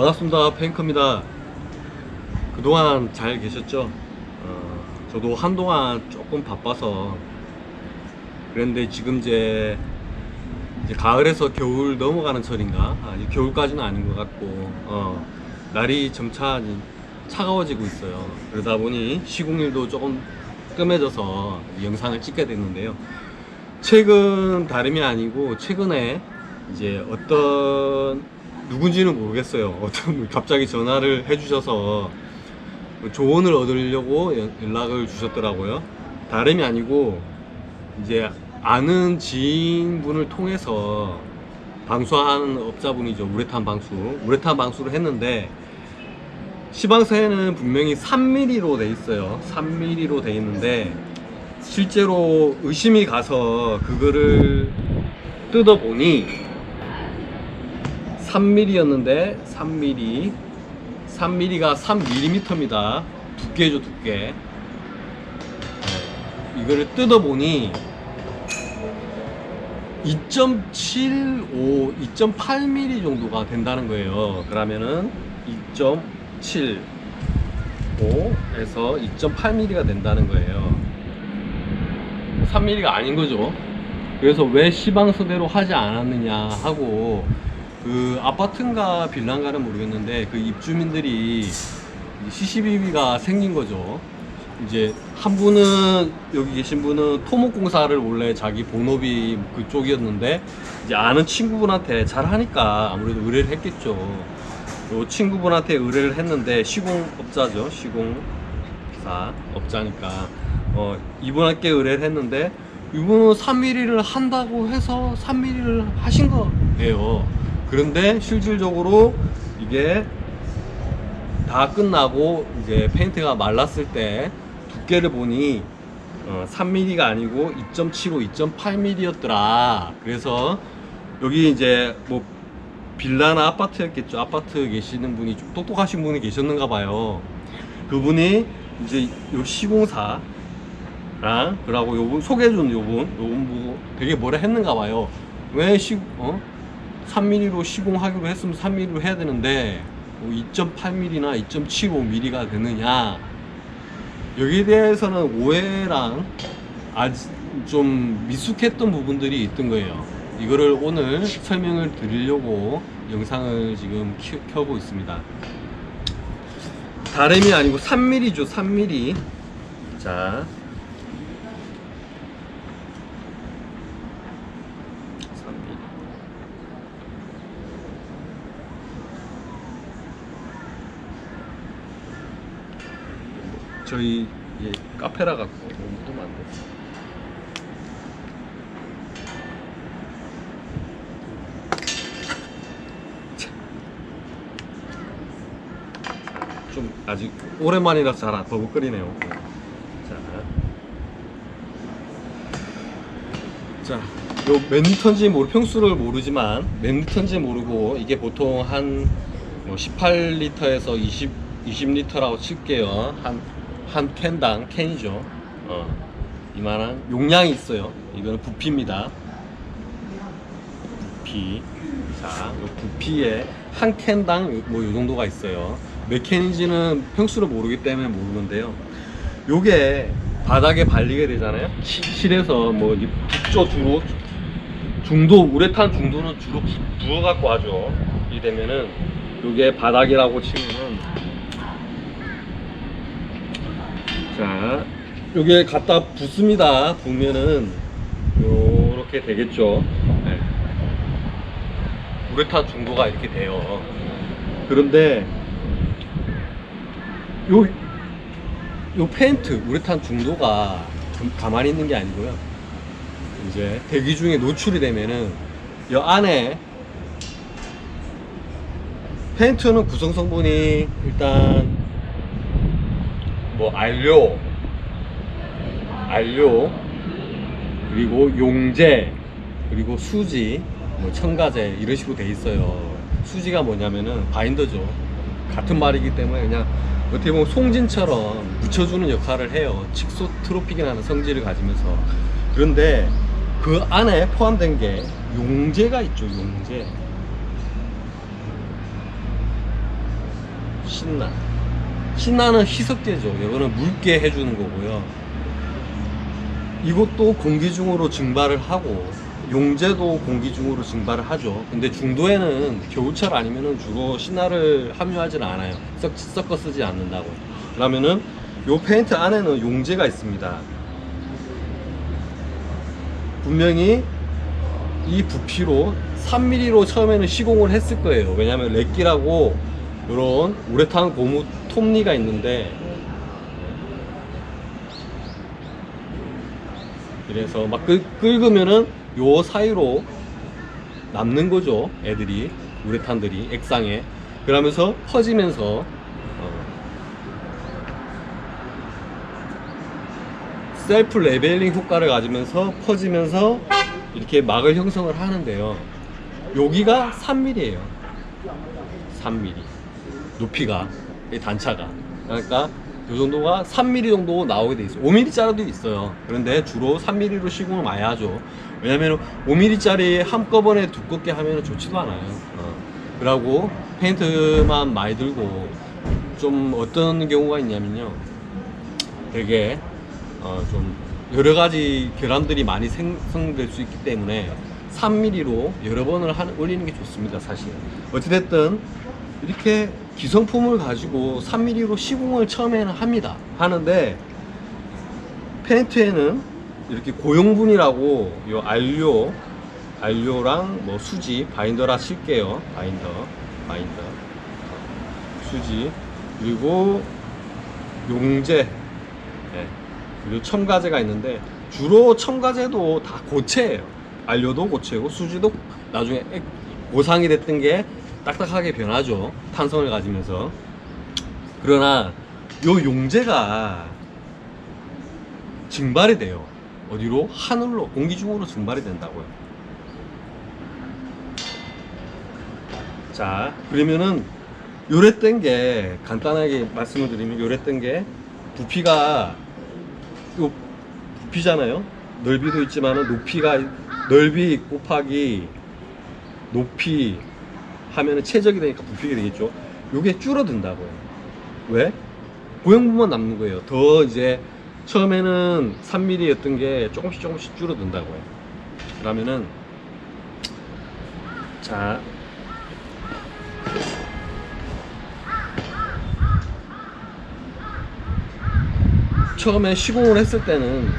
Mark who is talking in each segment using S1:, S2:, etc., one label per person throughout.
S1: 반갑습니다. 페인커입니다. 그동안 잘 계셨죠? 저도 한동안 조금 바빠서 그랬는데 지금 이제 가을에서 겨울 넘어가는 철인가? 아니, 겨울까지는 아닌 것 같고 날이 점차 차가워지고 있어요. 그러다 보니 시공일도 조금 뜸해져서 영상을 찍게 됐는데요. 최근 다름이 아니고 최근에 이제 어떤 누군지는 모르겠어요. 어떤 분이 갑자기 전화를 해주셔서 조언을 얻으려고 연락을 주셨더라고요. 다름이 아니고 이제 아는 지인분을 통해서 방수하는 업자분이죠. 우레탄 방수를 했는데 시방서에는 분명히 3mm로 돼 있어요. 3mm로 돼 있는데 실제로 의심이 가서 그거를 뜯어보니 3mm였는데 3mm가 3mm입니다. 두께죠, 두께. 이거를 뜯어보니 2.75, 2.8mm 정도가 된다는 거예요. 그러면은 2.75에서 2.8mm가 된다는 거예요. 3mm가 아닌 거죠. 그래서 왜 시방서대로 하지 않았느냐 하고, 그 아파트인가 빌라인가는 모르겠는데 그 입주민들이 CCTV가 생긴 거죠. 이제 한 분은, 여기 계신 분은 토목공사를 원래 자기 본업이 그쪽이었는데 이제 아는 친구분한테 잘 하니까 아무래도 의뢰를 했겠죠. 요 친구분한테 의뢰를 했는데 시공업자죠. 시공사 업자니까 이분한테 의뢰를 했는데 이분은 3mm를 한다고 해서 3mm를 하신 거예요. 그런데 실질적으로 이게 다 끝나고 이제 페인트가 말랐을 때 두께를 보니 3mm가 아니고 2.75, 2.8mm였더라. 그래서 여기 이제 뭐 빌라나 아파트였겠죠. 아파트 계시는 분이 좀 똑똑하신 분이 계셨는가 봐요. 그분이 이제 요 시공사랑 그러고 요분 소개해준 요분 보고 되게 뭐라 했는가 봐요. 왜 3mm로 시공하기로 했으면 3mm로 해야 되는데 2.8mm나 2.75mm가 되느냐. 여기에 대해서는 오해랑 아주 좀 미숙했던 부분들이 있던 거예요. 이거를 오늘 설명을 드리려고 영상을 지금 켜고 있습니다. 다름이 아니고 3mm죠. 3mm. 자, 저희 카페라 갖고 묻으면 안 돼. 좀 아직 오랜만이라서 잘 안 버벅거리네요. 자, 요 몇 리터인지 평수를 모르지만 몇 리터인지 모르고 이게 보통 한 18리터에서 20리터라고 칠게요. 한 캔당, 캔이죠. 이만한 용량이 있어요. 이거는 부피입니다. 부피. 자, 요 부피에 한 캔당 뭐 요 정도가 있어요. 몇 캔인지는 평수를 모르기 때문에 모르는데요. 요게 바닥에 발리게 되잖아요. 실에서 뭐 붓죠, 주로. 중도, 우레탄 중도는 주로 부어갖고 하죠. 이 되면은 요게 바닥이라고 치면은, 자, 요게 갖다 붓습니다. 부으면은 요렇게 되겠죠. 네. 우레탄 중도가 이렇게 돼요. 그런데 요 페인트 우레탄 중도가 가만히 있는 게 아니고요. 이제 대기 중에 노출이 되면은 이 안에 페인트는 구성 성분이 일단 뭐 안료 그리고 용제 그리고 수지 뭐 첨가제 이런 식으로 돼 있어요. 수지가 뭐냐면은 바인더죠. 같은 말이기 때문에 그냥 어떻게 보면 송진처럼 묻혀주는 역할을 해요. 칙소트로픽이라는 성질을 가지면서. 그런데 그 안에 포함된 게 용제가 있죠. 용제. 신나. 신나는 희석제죠. 이거는 묽게 해주는 거고요. 이것도 공기 중으로 증발을 하고, 용제도 공기 중으로 증발을 하죠. 근데 중도에는 겨울철 아니면은 주로 신나를 함유하지는 않아요. 섞어 쓰지 않는다고. 그러면은 요 페인트 안에는 용제가 있습니다. 분명히 이 부피로 3mm로 처음에는 시공을 했을 거예요. 왜냐면 렉기라고 이런 우레탄 고무 톱니가 있는데, 그래서 막 긁으면은 요 사이로 남는 거죠. 애들이, 우레탄들이 액상에. 그러면서 퍼지면서 셀프 레벨링 효과를 가지면서 퍼지면서 이렇게 막을 형성을 하는데요. 여기가 3mm예요. 3mm 높이가, 이 단차가. 그러니까 이 정도가 3mm 정도 나오게 돼 있어요. 5mm짜리도 있어요. 그런데 주로 3mm로 시공을 많이 하죠. 왜냐면 5mm짜리 한꺼번에 두껍게 하면 좋지도 않아요. 그러고 페인트만 많이 들고 좀 어떤 경우가 있냐면요, 되게 좀 여러 가지 결함들이 많이 생성될 수 있기 때문에 3mm로 여러 번을 올리는 게 좋습니다. 사실 어찌됐든 이렇게 기성품을 가지고 3mm로 시공을 처음에는 하는데, 페인트에는 이렇게 고용분이라고 요 안료랑 뭐 수지, 바인더라 칠게요. 바인더 수지, 그리고 용제, 그리고 첨가제가 있는데, 주로 첨가제도 다 고체예요. 안료도 고체고 수지도 나중에 고상이 됐던 게 딱딱하게 변하죠. 탄성을 가지면서. 그러나 요 용제가 증발이 돼요. 어디로? 하늘로, 공기 중으로 증발이 된다고요. 자, 그러면은 요랬던 게, 간단하게 말씀을 드리면 요랬던 게, 부피가 요 부피잖아요. 넓이도 있지만은 높이가, 넓이 곱하기 높이 하면은 최적이 되니까 부피가 되겠죠. 요게 줄어든다고요. 왜? 고형분만 남는 거예요. 더 이제 처음에는 3mm였던 게 조금씩 줄어든다고요. 그러면은, 자, 처음에 시공을 했을 때는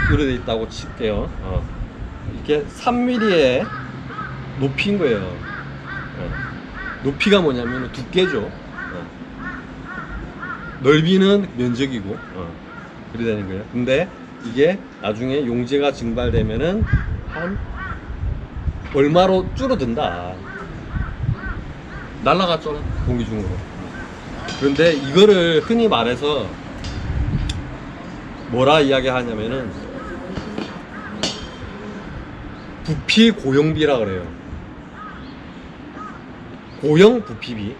S1: 이렇게 돼 있다고 칠게요. 이게 3mm의 높이인 거예요. 높이가 뭐냐면 두께죠. 넓이는 면적이고, 그래 되는 거예요. 근데 이게 나중에 용제가 증발되면은 한 얼마로 줄어든다. 날라갔죠, 공기 중으로. 그런데 이거를 흔히 말해서 뭐라 이야기하냐면은 부피 고용비라 그래요. 고형 부피비,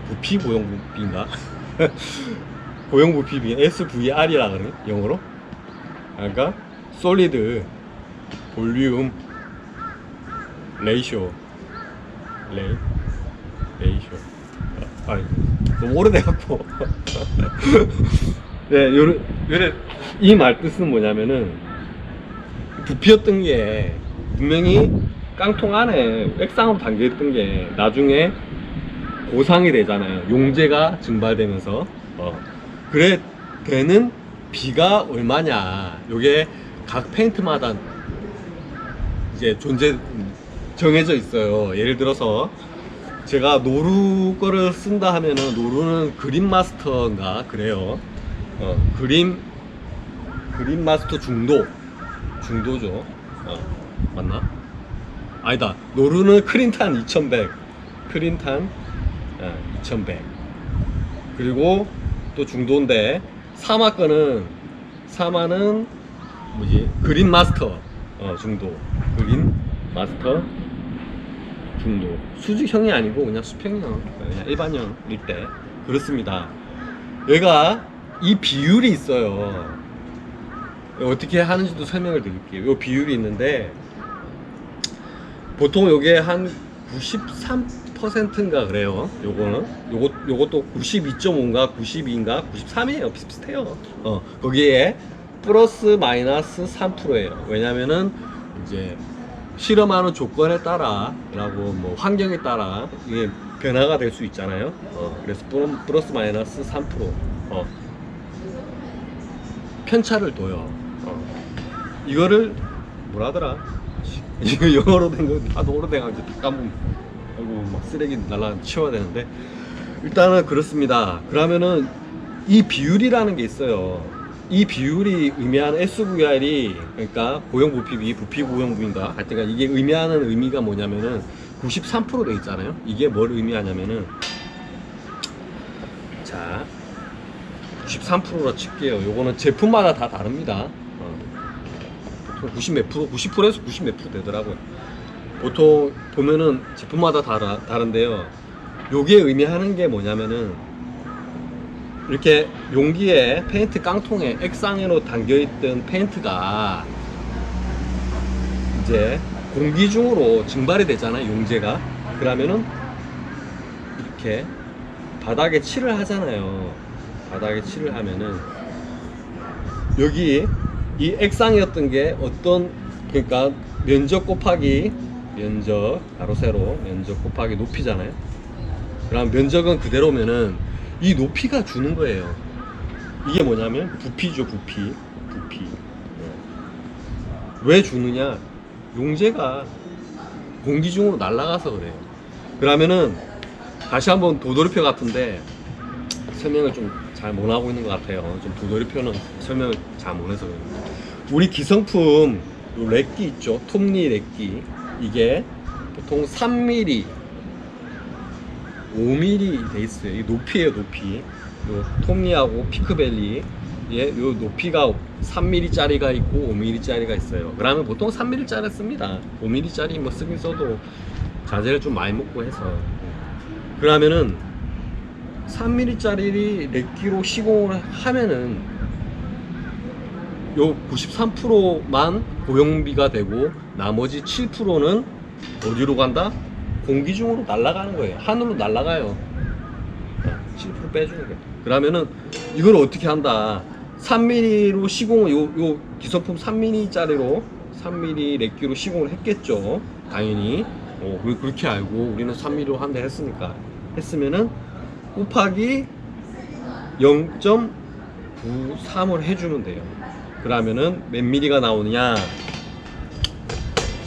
S1: 부피 고용 부피인가? 고용 부피비, SVR이라 그러네, 영어로. 그러니까 솔리드 볼륨 레이쇼, 레이쇼. 너무 오래돼갖고. 네, 이 말 뜻은 뭐냐면은, 부피였던 게 분명히 깡통 안에 액상으로 담겨있던 게 나중에 고상이 되잖아요. 용제가 증발되면서. 그래 되는 비가 얼마냐, 요게 각 페인트마다 이제 정해져 있어요. 예를 들어서 제가 노루 거를 쓴다 하면은, 노루는 그린 마스터인가 그래요. 그린 마스터 중도죠. 맞나? 아니다. 노루는 크린탄 2100. 그리고 또 중도인데, 사마는 뭐지? 그린 마스터 중도. 그린 마스터 중도. 수직형이 아니고 그냥 수평형, 그냥 일반형일 때 그렇습니다. 얘가 이 비율이 있어요. 어떻게 하는지도 설명을 드릴게요. 이 비율이 있는데, 보통 요게 한 93%인가 그래요. 요것도 92.5인가 92인가 93이에요. 비슷비슷해요. 거기에 플러스 마이너스 3%예요. 왜냐면은 이제 실험하는 조건에 따라 라고 뭐 환경에 따라 이게 변화가 될 수 있잖아요. 그래서 플러스 마이너스 3% 편차를 둬요. 이거를 뭐라더라? 이거 영어로 된 거 하도 오래돼가지고 다 까먹. 아이고 막 쓰레기 날라 치워야 되는데 일단은 그렇습니다. 그러면은 이 비율이라는 게 있어요. 이 비율이 의미하는 SVR이 그러니까 고형 부피, 부피 고형 부인가 하여튼 이게 의미하는 의미가 뭐냐면은 93%돼 있잖아요. 이게 뭘 의미하냐면은 자 93%로 칠게요. 요거는 제품마다 다 다릅니다. 90 몇 프로, 90%에서 90 몇 프로 되더라고요. 보통 보면은 제품마다 다른데요. 요게 의미하는 게 뭐냐면은 이렇게 용기에 페인트 깡통에 액상으로 담겨있던 페인트가 이제 공기 중으로 증발이 되잖아요. 용제가. 그러면은 이렇게 바닥에 칠을 하잖아요. 바닥에 칠을 하면은 여기 이 액상이었던 게 어떤 그러니까 면적 곱하기 면적 가로 세로 면적 곱하기 높이잖아요. 그럼 면적은 그대로면은 이 높이가 주는 거예요. 이게 뭐냐면 부피죠. 부피. 왜 주느냐? 용제가 공기 중으로 날아가서 그래요. 그러면은 다시 한번 도돌이표 같은데 설명을 좀 잘 못하고 있는 것 같아요. 좀 도돌이표는 설명을 잘 못해서 그래요. 우리 기성품 요 렉기 있죠. 톱니 렉기 이게 보통 3mm 5mm 돼 있어요. 이 높이에요. 높이 요 톱니하고 피크밸리 요 높이가 3mm 짜리가 있고 5mm 짜리가 있어요. 그러면 보통 3mm 짜리 씁니다. 5mm 짜리 뭐 쓰긴 써도 자재를 좀 많이 먹고 해서 그러면은 3mm 짜리 렉기로 시공을 하면은 요 93%만 고용비가 되고 나머지 7%는 어디로 간다? 공기 중으로 날아가는 거예요. 하늘로 날아가요. 7% 빼주는 거예요. 그러면은 이걸 어떻게 한다? 3mm로 시공을 요 기성품 3mm 짜리로 3mm 렉기로 시공을 했겠죠. 당연히 그렇게 알고 우리는 3mm로 한다 했으니까 했으면은 곱하기 0.93을 해주면 돼요. 그러면은 몇 mm가 나오느냐?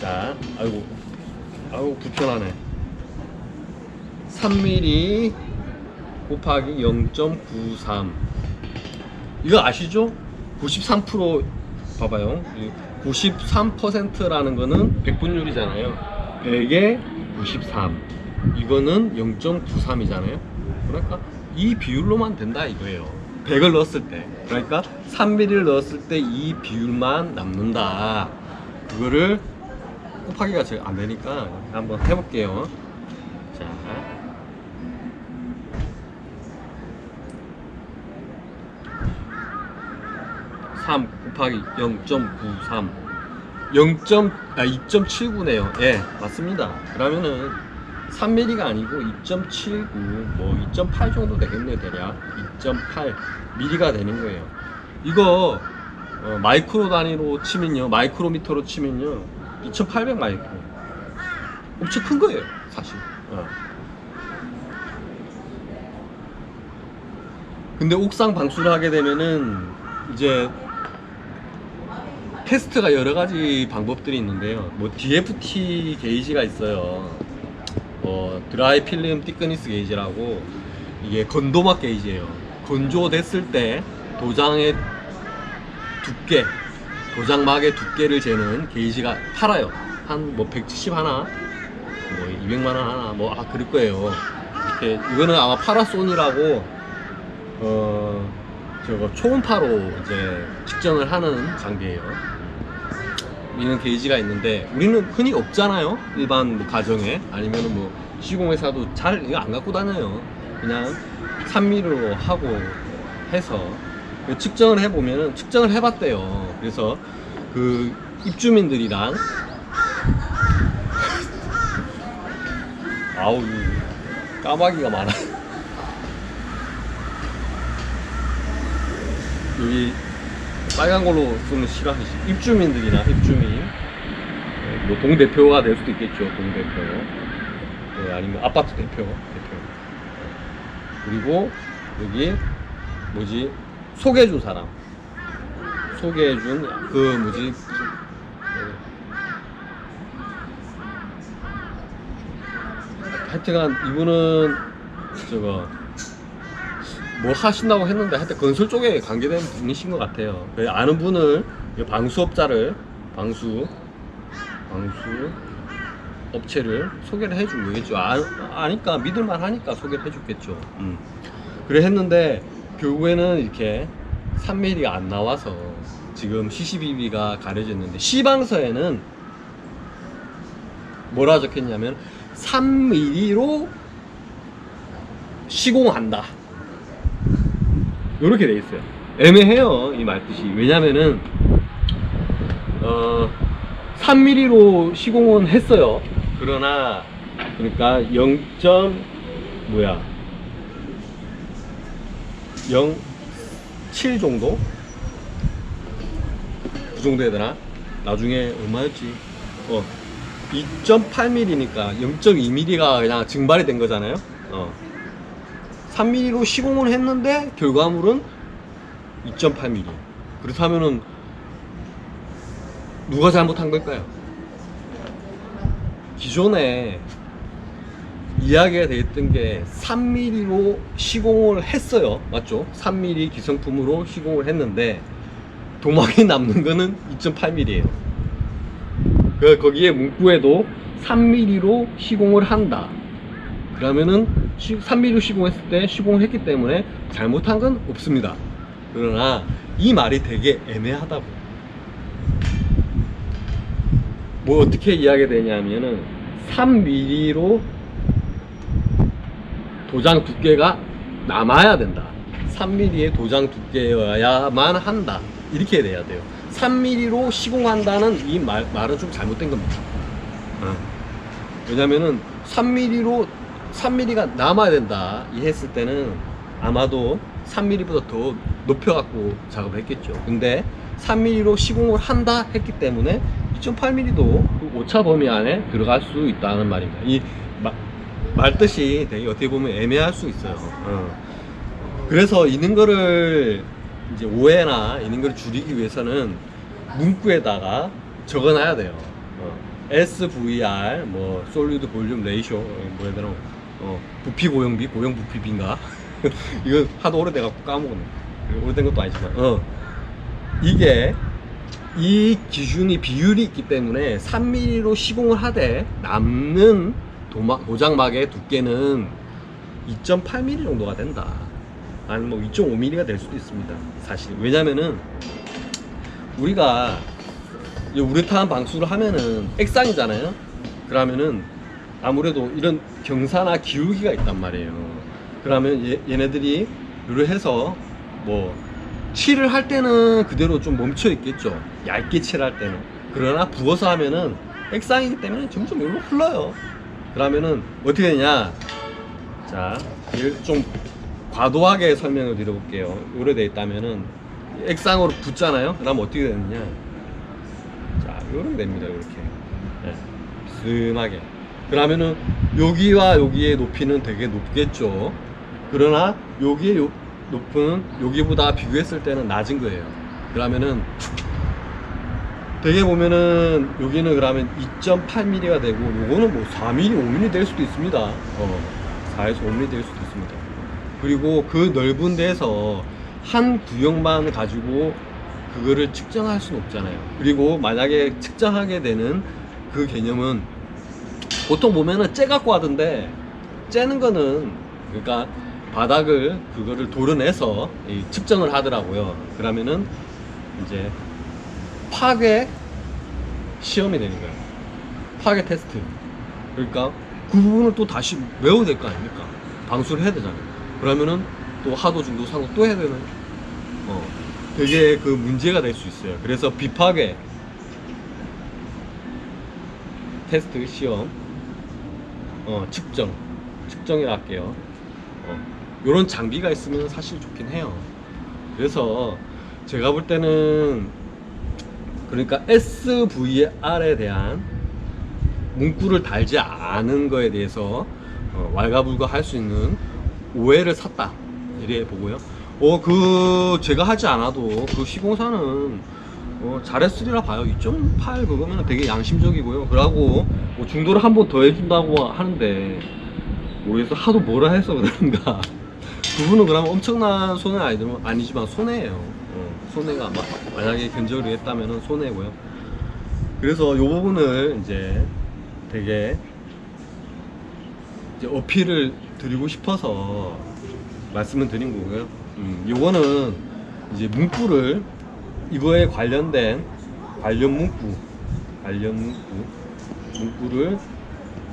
S1: 자, 아이고 불편하네. 3mm 곱하기 0.93 이거 아시죠? 93% 봐봐요. 93%라는 거는 백분율이잖아요. 100에 93 이거는 0.93이잖아요. 그러니까 이 비율로만 된다 이거예요. 100을 넣었을 때 그러니까 3mm를 넣었을 때 이 비율만 남는다. 그거를 곱하기가 잘 안 되니까 한번 해볼게요. 자, 3 곱하기 0.93 2.79네요. 예, 맞습니다. 그러면은 3mm가 아니고 2.79 뭐 2.8 정도 되겠네요. 대략 2.8 mm가 되는 거예요. 이거 마이크로 단위로 치면요, 마이크로미터로 치면요 2800 마이크로 엄청 큰 거예요 사실. 근데 옥상 방수를 하게 되면은 이제 테스트가 여러 가지 방법들이 있는데요. 뭐 DFT 게이지가 있어요. 드라이 필름 티크니스 게이지라고 이게 건도막 게이지예요. 건조됐을 때 도장의 두께, 도장막의 두께를 재는 게이지가 팔아요. 한 뭐 170 하나, 뭐 200만 원 하나, 뭐 그럴 거예요. 이렇게 이거는 아마 파라소니라고 저거 초음파로 이제 측정을 하는 장비예요. 이런 게이지가 있는데 우리는 흔히 없잖아요. 일반 뭐 가정에 아니면은 뭐 시공회사도 잘 이거 안 갖고 다녀요. 그냥 3mm로 하고 해서 측정을 해보면은 측정을 해봤대요. 그래서 그 입주민들이랑 아우 까마귀가 많아. 여기 빨간 걸로 쓰면 싫어하시지. 입주민들이나 입주민, 뭐 동대표가 될 수도 있겠죠. 동대표, 아니면 아파트 대표. 그리고 여기 뭐지, 소개해준 사람, 소개해준 그 뭐지, 하여튼간 이분은 저거 뭐 하신다고 했는데 하여튼 건설 쪽에 관계된 분이신 것 같아요. 아는 분을, 방수업자를, 방수 업체를 소개를 해준 거겠죠. 아니까, 믿을만 하니까 소개를 해줬겠죠. 그래 했는데 결국에는 이렇게 3mm가 안 나와서 지금 CCBB가 가려져 있는데, 시방서에는 뭐라 적혔냐면 3mm로 시공한다, 이렇게 돼 있어요. 애매해요, 이 말뜻이. 왜냐면은 3mm로 시공은 했어요. 그러나 그러니까 0.07 정도? 그 정도 해야 되나? 나중에 얼마였지? 2.8mm니까 0.2mm가 그냥 증발이 된 거잖아요. 3mm로 시공을 했는데 결과물은 2.8mm. 그렇다면은 누가 잘못한 걸까요? 기존에 이야기가 되어 있던 게 3mm로 시공을 했어요. 맞죠? 3mm 기성품으로 시공을 했는데 도막이 남는 거는 2.8mm예요. 거기에 문구에도 3mm로 시공을 한다. 그러면은 3mm로 시공했을 때 시공을 했기 때문에 잘못한 건 없습니다. 그러나 이 말이 되게 애매하다고. 뭐 어떻게 이야기가 되냐면은 3mm로 도장 두께가 남아야 된다. 3mm의 도장 두께여야만 한다. 이렇게 돼야 돼요. 3mm로 시공한다는 이 말은 좀 잘못된 겁니다. 왜냐면은 3mm가 남아야 된다 이 했을 때는 아마도 3mm보다 더 높여갖고 작업을 했겠죠. 근데 3mm로 시공을 한다 했기 때문에 2.8mm도 그 오차 범위 안에 들어갈 수 있다는 말입니다. 이 말뜻이 되게 어떻게 보면 애매할 수 있어요. 그래서 이런 거를 이제 오해나 이런 걸 줄이기 위해서는 문구에다가 적어놔야 돼요. SVR, 뭐 솔리드 볼륨 레이쇼, 뭐라 해야 되나, 부피 고용비, 고용 부피비인가? 이거 하도 오래돼갖고 까먹었네. 오래된 것도 아니지만, 이게 이 기준이 비율이 있기 때문에 3mm로 시공을 하되 남는 도장막의 두께는 2.8mm 정도가 된다. 아니면 뭐 2.5mm가 될 수도 있습니다. 사실 왜냐면은 우리가 우레탄 방수를 하면은 액상이잖아요. 그러면은 아무래도 이런 경사나 기울기가 있단 말이에요. 그러면 얘네들이 이를 해서 뭐 칠을 할 때는 그대로 좀 멈춰 있겠죠. 얇게 칠할 때는. 그러나 부어서 하면은 액상이기 때문에 점점 여기로 흘러요. 그러면은 어떻게 되냐? 자, 좀 과도하게 설명을 드려볼게요. 요래 있다면은 액상으로 붓잖아요. 그 다음 어떻게 되느냐? 자, 요렇게 됩니다. 이렇게 비스하게. 그러면은 여기와 여기의 높이는 되게 높겠죠. 그러나 여기의 높이는 여기보다 비교했을 때는 낮은 거예요. 그러면은 되게 보면은 여기는 그러면 2.8mm가 되고 요거는 뭐 4mm, 5mm 될 수도 있습니다. 4에서 5mm 될 수도 있습니다. 그리고 그 넓은 데서 한 구역만 가지고 그거를 측정할 수는 없잖아요. 그리고 만약에 측정하게 되는 그 개념은 보통 보면은 째 갖고 하던데, 째는 거는 그러니까 바닥을 그거를 도려내서 측정을 하더라고요. 그러면은 이제 파괴 시험이 되는 거예요. 파괴 테스트. 그러니까 그 부분을 또 다시 외워야 될 거 아닙니까? 방수를 해야 되잖아요. 그러면은 또 하도 중도 상도 또 해야 되는, 되게 그 문제가 될 수 있어요. 그래서 비파괴 테스트 시험 측정이라 할게요. 요런 장비가 있으면 사실 좋긴 해요. 그래서 제가 볼 때는 그러니까 SVR에 대한 문구를 달지 않은 거에 대해서 왈가불가 할 수 있는 오해를 샀다 이래 보고요. 제가 하지 않아도 그 시공사는 잘했으리라 봐요. 2.8 그거면 되게 양심적이고요. 그러고 뭐 중도를 한 번 더 해준다고 하는데 모르겠어. 하도 뭐라 해서 그런가. 그분은 그러면 엄청난 손해 아니지만 손해예요. 손해가 만약에 견적을 했다면 손해고요. 그래서 이 부분을 이제 되게 이제 어필을 드리고 싶어서 말씀을 드린 거고요. 요거는 이제 문구를 이거에 관련된 문구를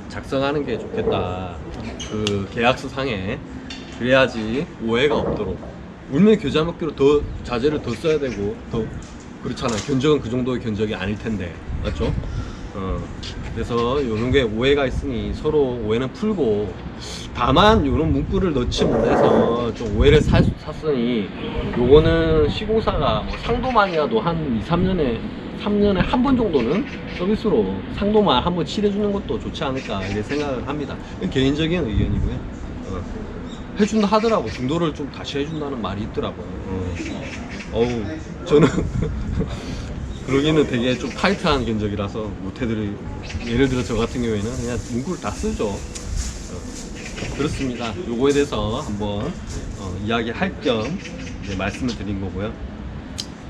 S1: 작성하는 게 좋겠다. 그 계약서 상에 그래야지 오해가 없도록. 울면 교자 먹기로 더 자재를 더 써야 되고 더 그렇잖아요. 견적은 그 정도의 견적이 아닐 텐데 맞죠? 그래서 이런 게 오해가 있으니 서로 오해는 풀고, 다만 이런 문구를 넣지 못해서 좀 오해를 샀으니 요거는 시공사가 뭐 상도만이라도 한 3년에 한 번 정도는 서비스로 상도만 한번 칠해주는 것도 좋지 않을까 이렇게 생각을 합니다. 개인적인 의견이고요. 해준다 하더라고. 중도를 좀 다시 해준다는 말이 있더라고요. 저는 그러기는 되게 좀 타이트한 견적이라서 못해드릴. 예를 들어 저 같은 경우에는 그냥 문구를 다 쓰죠. 그렇습니다. 요거에 대해서 한번 이야기할 겸 말씀을 드린 거고요.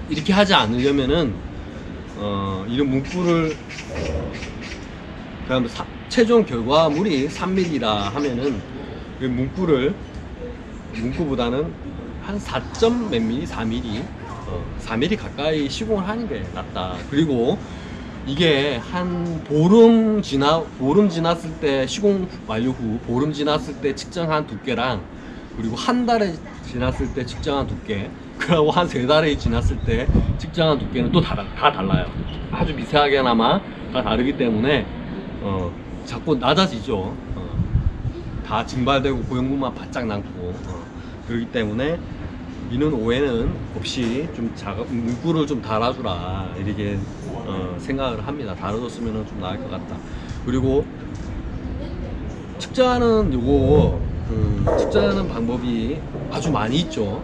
S1: 이렇게 하지 않으려면은 이런 문구를 그다음 최종 결과물이 3mm라 하면은 그 문구보다는 한 4점 몇 mm, 4mm, 4mm 가까이 시공을 하는 게 낫다. 그리고 이게 한 보름 지났을 때, 시공 완료 후 보름 지났을 때 측정한 두께랑, 그리고 한 달에 지났을 때 측정한 두께, 그리고 한 3달이 지났을 때 측정한 두께는 또 다 달라요. 아주 미세하게나마 다 다르기 때문에 자꾸 낮아지죠. 다 증발되고 고형분만 바짝 남고 그렇기 때문에 이는 오해는 없이 좀 문구를 좀 달아주라 이렇게 생각을 합니다. 달아줬으면 좀 나을 것 같다. 그리고 측정하는 측정하는 방법이 아주 많이 있죠.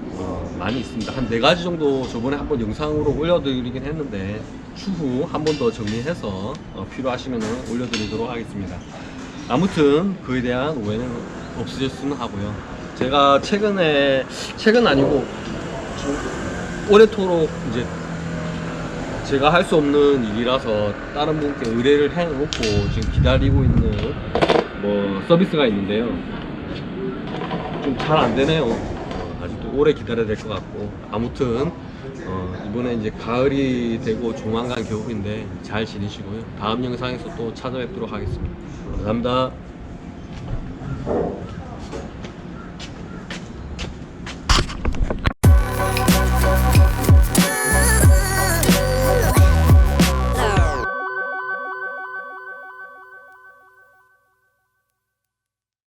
S1: 많이 있습니다. 한 4가지 정도 저번에 한번 영상으로 올려드리긴 했는데 추후 한 번 더 정리해서 필요하시면 올려드리도록 하겠습니다. 아무튼 그에 대한 오해는 없으셨으면 하고요. 제가 최근 아니고 오래도록 이제 제가 할 수 없는 일이라서 다른 분께 의뢰를 해놓고 지금 기다리고 있는 서비스가 있는데요. 좀 잘 안 되네요. 아직도 오래 기다려야 될 것 같고. 아무튼 이번에 이제 가을이 되고 조만간 겨울인데 잘 지내시고요. 다음 영상에서 또 찾아뵙도록 하겠습니다. 감사합니다.